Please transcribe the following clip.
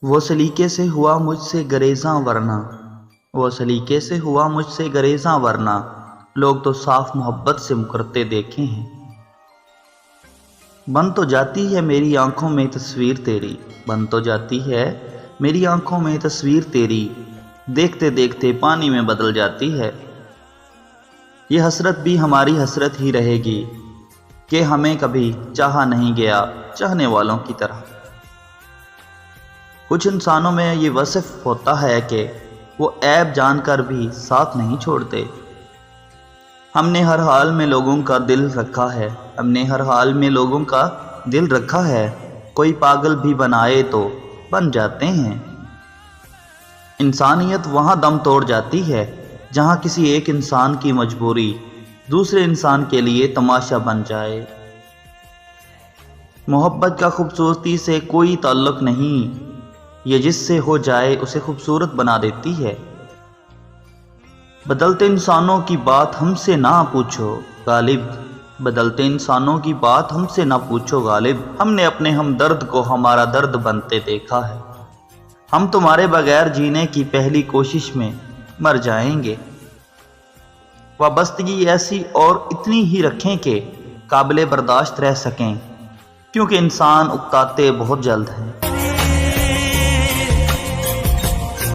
وہ سلیقے سے ہوا مجھ سے گریزاں ورنہ، وہ سلیقے سے ہوا مجھ سے گریزاں ورنہ، لوگ تو صاف محبت سے مکرتے دیکھے ہیں۔ بن تو جاتی ہے میری آنکھوں میں تصویر تیری، بن تو جاتی ہے میری آنکھوں میں تصویر تیری، دیکھتے دیکھتے پانی میں بدل جاتی ہے۔ یہ حسرت بھی ہماری حسرت ہی رہے گی کہ ہمیں کبھی چاہا نہیں گیا چاہنے والوں کی طرح۔ کچھ انسانوں میں یہ وصف ہوتا ہے کہ وہ عیب جان کر بھی ساتھ نہیں چھوڑتے۔ ہم نے ہر حال میں لوگوں کا دل رکھا ہے، ہم نے ہر حال میں لوگوں کا دل رکھا ہے، کوئی پاگل بھی بنائے تو بن جاتے ہیں۔ انسانیت وہاں دم توڑ جاتی ہے جہاں کسی ایک انسان کی مجبوری دوسرے انسان کے لیے تماشا بن جائے۔ محبت کا خوبصورتی سے کوئی تعلق نہیں، یہ جس سے ہو جائے اسے خوبصورت بنا دیتی ہے۔ بدلتے انسانوں کی بات ہم سے نہ پوچھو غالب، بدلتے انسانوں کی بات ہم سے نہ پوچھو غالب، ہم نے اپنے ہمدرد کو ہمارا درد بنتے دیکھا ہے۔ ہم تمہارے بغیر جینے کی پہلی کوشش میں مر جائیں گے۔ وابستگی ایسی اور اتنی ہی رکھیں کہ قابل برداشت رہ سکیں، کیونکہ انسان اکتاتے بہت جلد ہیں۔